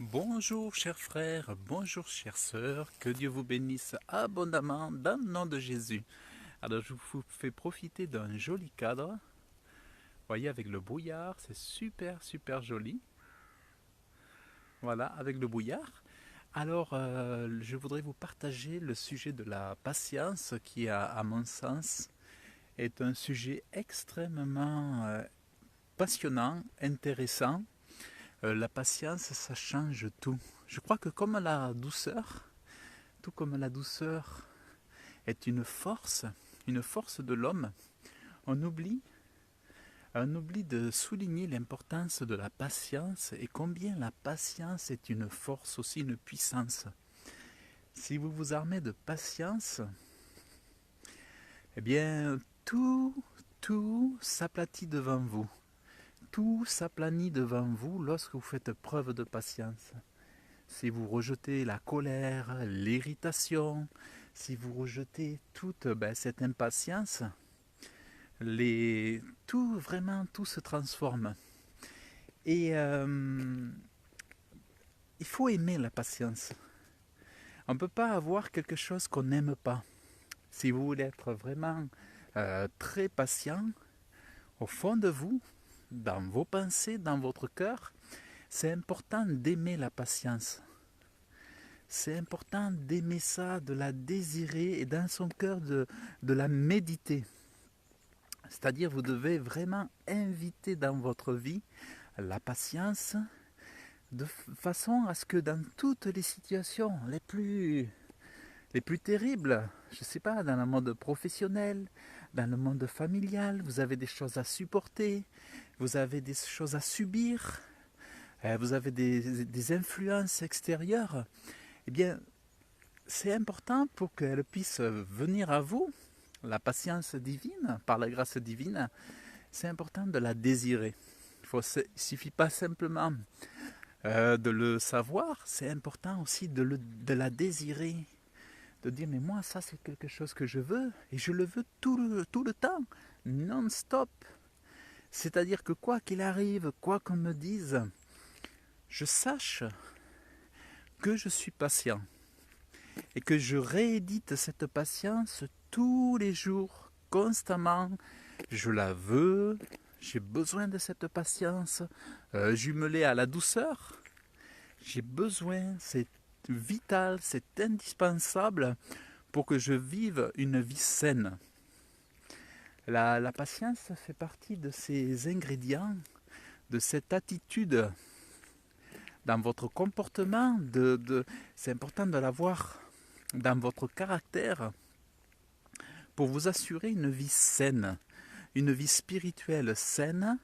Bonjour chers frères, bonjour chères sœurs, que Dieu vous bénisse abondamment dans le nom de Jésus. Alors je vous fais profiter d'un joli cadre, vous voyez avec le brouillard, c'est super joli, voilà avec le brouillard. Alors je voudrais vous partager le sujet de la patience qui à mon sens est un sujet extrêmement passionnant, intéressant. La patience, ça change tout. Je crois que comme la douceur, tout comme la douceur est une force de l'homme, on oublie, on oublie de souligner l'importance de la patience et combien la patience est une force aussi, une puissance. Si vous vous armez de patience, eh bien tout s'aplatit devant vous. Tout s'aplanit devant vous lorsque vous faites preuve de patience. Si vous rejetez la colère, l'irritation, si vous rejetez toute cette impatience, tout se transforme. Et il faut aimer la patience. On ne peut pas avoir quelque chose qu'on n'aime pas. Si vous voulez être vraiment très patient, au fond de vous, dans vos pensées, dans votre cœur, c'est important d'aimer la patience. C'est important d'aimer ça, de la désirer et dans son cœur de la méditer. C'est-à-dire vous devez vraiment inviter dans votre vie la patience de façon à ce que dans toutes les situations les plus terribles, je ne sais pas, dans le monde professionnel, dans le monde familial, vous avez des choses à supporter, vous avez des choses à subir, vous avez des influences extérieures, eh bien, c'est important pour qu'elle puisse venir à vous, la patience divine, par la grâce divine, c'est important de la désirer. Il ne suffit pas simplement de le savoir, c'est important aussi de la désirer, de dire mais moi ça c'est quelque chose que je veux et je le veux tout le temps, non-stop. C'est-à-dire que quoi qu'il arrive, quoi qu'on me dise, je sache que je suis patient et que je réédite cette patience tous les jours, constamment. Je la veux, j'ai besoin de cette patience, jumelée à la douceur. J'ai besoin, c'est vital, c'est indispensable pour que je vive une vie saine. La patience fait partie de ces ingrédients, de cette attitude dans votre comportement. C'est important de l'avoir dans votre caractère pour vous assurer une vie saine, une vie spirituelle saine,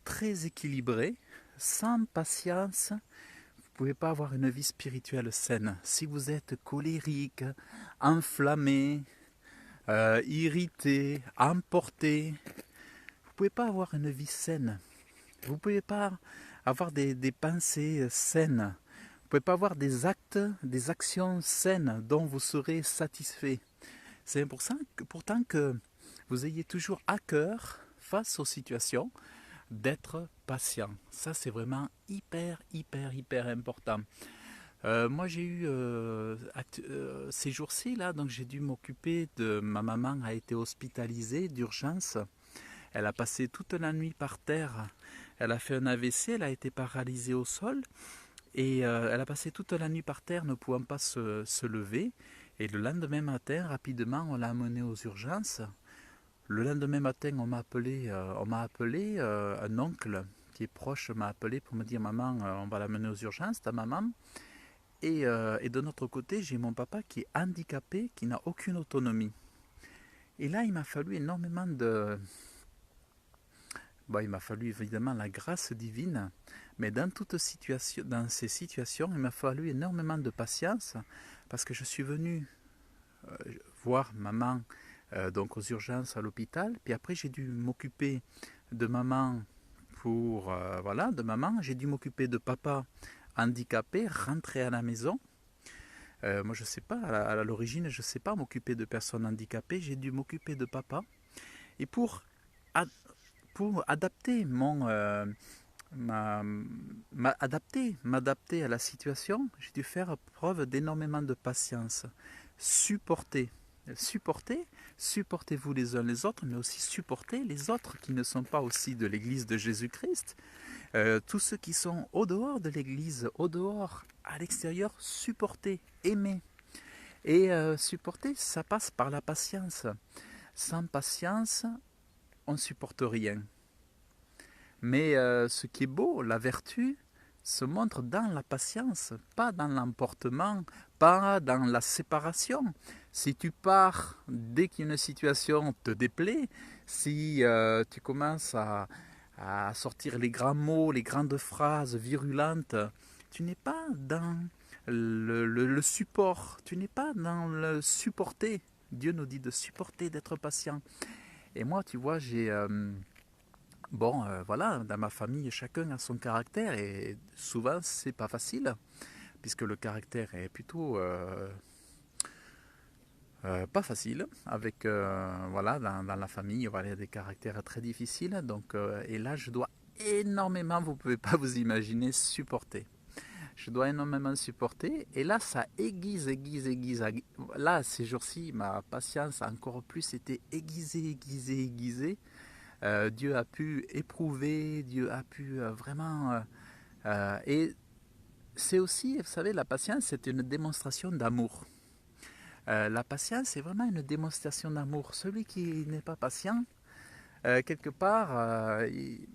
très équilibrée. Sans patience, vous ne pouvez pas avoir une vie spirituelle saine. Si vous êtes colérique, enflammé, irrité, emporté, vous ne pouvez pas avoir une vie saine. Vous ne pouvez pas avoir des pensées saines. Vous ne pouvez pas avoir des actes, des actions saines dont vous serez satisfait. C'est pourtant que vous ayez toujours à cœur, face aux situations, d'être patient. Ça, c'est vraiment hyper important. Moi, j'ai eu ces jours-ci, là, donc j'ai dû m'occuper de... Ma maman a été hospitalisée d'urgence. Elle a passé toute la nuit par terre. Elle a fait un AVC, elle a été paralysée au sol. Et elle a passé toute la nuit par terre, ne pouvant pas se lever. Et le lendemain matin, rapidement, on l'a amenée aux urgences. Le lendemain matin, on m'a appelé un oncle qui est proche m'a appelé pour me dire maman, on va l'amener aux urgences, ta maman. Et de notre côté, j'ai mon papa qui est handicapé, qui n'a aucune autonomie. Et là, il m'a fallu énormément de... Bon, il m'a fallu évidemment la grâce divine, mais dans ces situations, il m'a fallu énormément de patience parce que je suis venu voir maman donc aux urgences à l'hôpital, puis après j'ai dû m'occuper de maman de maman, j'ai dû m'occuper de papa handicapé, rentrer à la maison. Moi je sais pas, à l'origine je sais pas m'occuper de personnes handicapées, j'ai dû m'occuper de papa. Et pour adapter m'adapter à la situation, j'ai dû faire preuve d'énormément de patience. Supporter. Supportez-vous les uns les autres, mais aussi supporter les autres qui ne sont pas aussi de l'Église de Jésus-Christ. Tous ceux qui sont au dehors de l'Église, au dehors, à l'extérieur, supporter, aimer. Et supporter, ça passe par la patience. Sans patience, on ne supporte rien. Mais ce qui est beau, la vertu, se montre dans la patience, pas dans l'emportement, pas dans la séparation. Si tu pars dès qu'une situation te déplaît, si tu commences à sortir les grands mots, les grandes phrases virulentes, tu n'es pas dans le support, tu n'es pas dans le supporter. Dieu nous dit de supporter, d'être patient. Et moi, tu vois, voilà, dans ma famille, chacun a son caractère et souvent, c'est pas facile, puisque le caractère est plutôt pas facile. Avec, voilà, dans la famille, voilà, il y a des caractères très difficiles. Donc, et là, je dois énormément, vous pouvez pas vous imaginer, supporter. Je dois énormément supporter. Et là, ça aiguise. Là, ces jours-ci, ma patience a encore plus été aiguisée. Dieu a pu éprouver, Dieu a pu vraiment... et c'est aussi, vous savez, la patience, c'est une démonstration d'amour. La patience, c'est vraiment une démonstration d'amour. Celui qui n'est pas patient, quelque part, il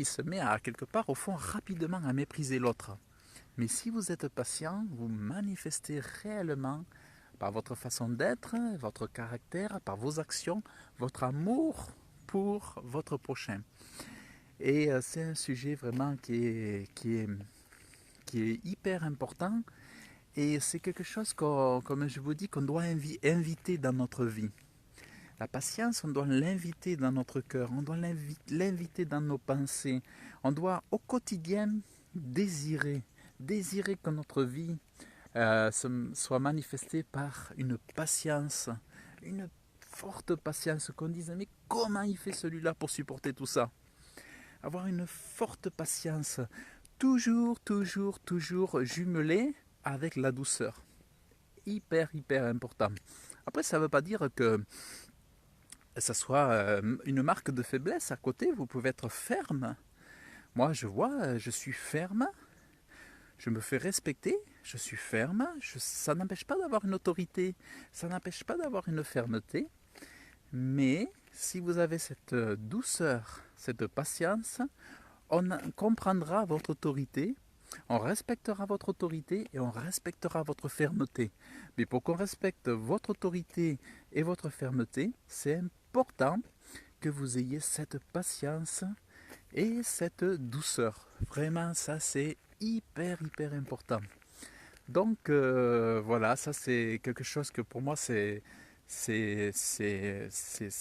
se met à, quelque part, au fond, rapidement à mépriser l'autre. Mais si vous êtes patient, vous manifestez réellement, par votre façon d'être, votre caractère, par vos actions, votre amour pour votre prochain. Et c'est un sujet vraiment qui est hyper important. Et c'est quelque chose, comme je vous dis, qu'on doit inviter dans notre vie. La patience, on doit l'inviter dans notre cœur, on doit l'inviter dans nos pensées. On doit au quotidien désirer que notre vie soit manifestée par une patience, une forte patience, qu'on dise mais comment il fait celui-là pour supporter tout ça? Avoir une forte patience, toujours jumelée avec la douceur. Hyper important. Après, ça ne veut pas dire que ça soit une marque de faiblesse à côté. Vous pouvez être ferme. Moi, je suis ferme. Je me fais respecter. Je suis ferme. Ça n'empêche pas d'avoir une autorité. Ça n'empêche pas d'avoir une fermeté. Mais si vous avez cette douceur, cette patience, on comprendra votre autorité, on respectera votre autorité et on respectera votre fermeté. Mais pour qu'on respecte votre autorité et votre fermeté, c'est important que vous ayez cette patience et cette douceur. Vraiment, ça c'est hyper important. Donc voilà, ça c'est quelque chose que pour moi c'est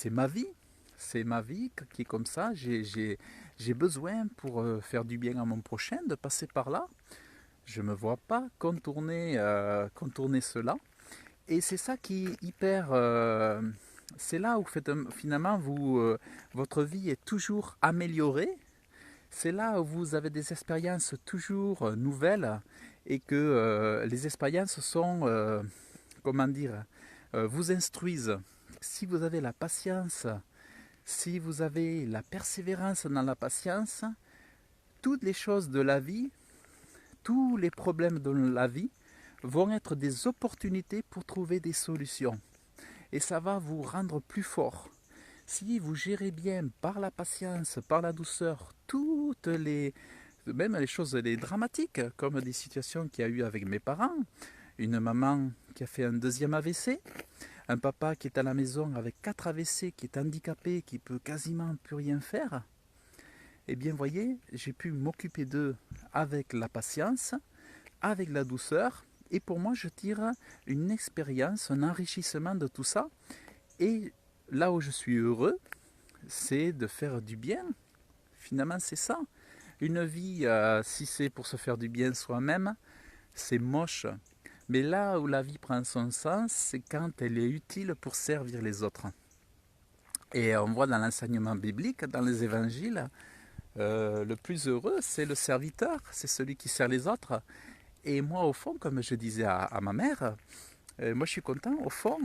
ma vie. C'est ma vie qui est comme ça. J'ai besoin pour faire du bien à mon prochain de passer par là. Je ne me vois pas contourner cela. Et c'est ça qui est hyper... c'est là où finalement votre vie est toujours améliorée. C'est là où vous avez des expériences toujours nouvelles et que les expériences sont, comment dire, vous instruisent. Si vous avez la patience, si vous avez la persévérance dans la patience, toutes les choses de la vie, tous les problèmes de la vie vont être des opportunités pour trouver des solutions. Et ça va vous rendre plus fort. Si vous gérez bien par la patience, par la douceur, même les choses les dramatiques, comme des situations qu'il y a eu avec mes parents, une maman qui a fait un deuxième AVC, un papa qui est à la maison avec 4 AVC, qui est handicapé, qui peut quasiment plus rien faire, eh bien voyez, j'ai pu m'occuper d'eux avec la patience, avec la douceur, et pour moi je tire une expérience, un enrichissement de tout ça, et là où je suis heureux, c'est de faire du bien. Finalement c'est ça. Une vie, si c'est pour se faire du bien soi-même, c'est moche. Mais là où la vie prend son sens, c'est quand elle est utile pour servir les autres. Et on voit dans l'enseignement biblique, dans les évangiles, le plus heureux, c'est le serviteur, c'est celui qui sert les autres. Et moi, au fond, comme je disais à ma mère, moi je suis content, au fond.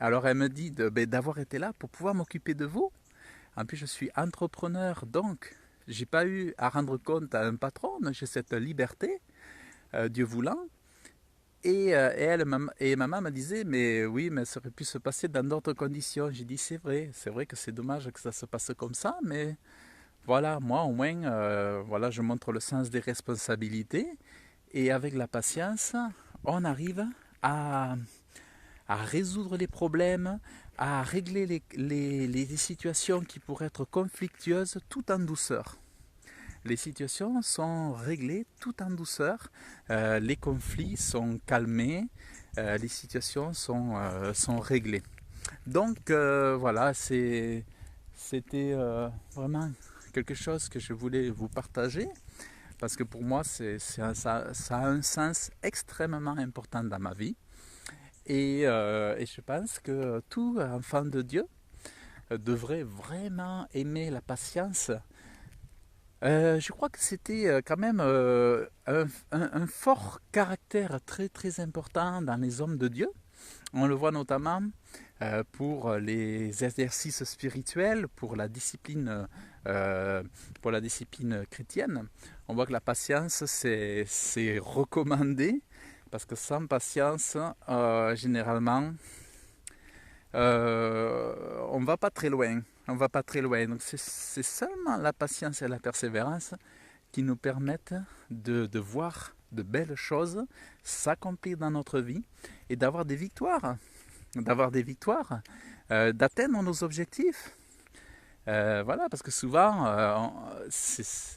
Alors elle me dit d'avoir été là pour pouvoir m'occuper de vous. En plus, je suis entrepreneur, donc j'ai pas eu à rendre compte à un patron, j'ai cette liberté, Dieu voulant. Et maman me disait, mais oui, mais ça aurait pu se passer dans d'autres conditions. J'ai dit, c'est vrai que c'est dommage que ça se passe comme ça, mais voilà, moi au moins, voilà, je montre le sens des responsabilités. Et avec la patience, on arrive à, à résoudre les problèmes, à régler les situations qui pourraient être conflictueuses tout en douceur. Les situations sont réglées tout en douceur, les conflits sont calmés, les situations sont réglées. Donc voilà, c'était vraiment quelque chose que je voulais vous partager parce que pour moi ça a un sens extrêmement important dans ma vie et je pense que tout enfant de Dieu devrait vraiment aimer la patience. Je crois que c'était quand même un fort caractère très très important dans les hommes de Dieu. On le voit notamment pour les exercices spirituels, pour la discipline chrétienne. On voit que la patience c'est recommandé parce que sans patience, généralement, on ne va pas très loin. On va pas très loin. Donc c'est seulement la patience et la persévérance qui nous permettent de voir de belles choses s'accomplir dans notre vie et d'avoir des victoires, d'atteindre nos objectifs. Voilà, parce que souvent,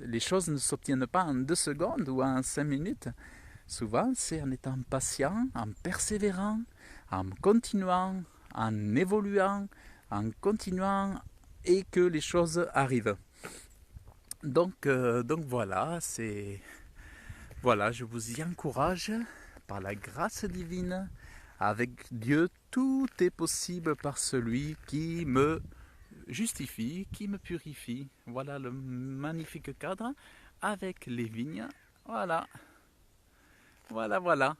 les choses ne s'obtiennent pas en 2 secondes ou en 5 minutes. Souvent, c'est en étant patient, en persévérant, en continuant, en évoluant, en continuant et que les choses arrivent. Donc voilà, voilà, je vous y encourage par la grâce divine. Avec Dieu, tout est possible par celui qui me justifie, qui me purifie. Voilà le magnifique cadre avec les vignes. Voilà, voilà, voilà.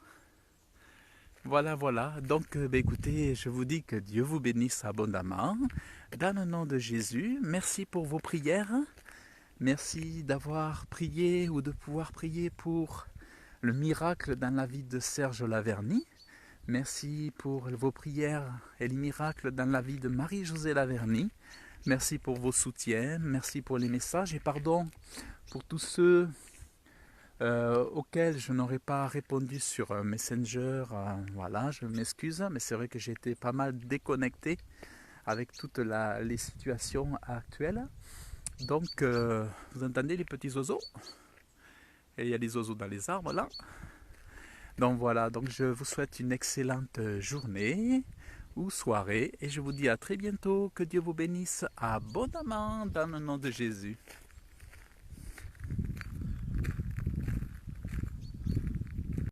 Voilà, voilà. Donc, écoutez, je vous dis que Dieu vous bénisse abondamment. Dans le nom de Jésus, merci pour vos prières. Merci d'avoir prié ou de pouvoir prier pour le miracle dans la vie de Serge Laverny. Merci pour vos prières et les miracles dans la vie de Marie-Josée Laverny. Merci pour vos soutiens, merci pour les messages et pardon pour tous ceux auxquels je n'aurais pas répondu sur Messenger. Voilà, je m'excuse, mais c'est vrai que j'ai été pas mal déconnecté avec toutes les situations actuelles. Donc, vous entendez les petits oiseaux? Et il y a des oiseaux dans les arbres là. Donc voilà, donc je vous souhaite une excellente journée ou soirée et je vous dis à très bientôt. Que Dieu vous bénisse abondamment dans le nom de Jésus.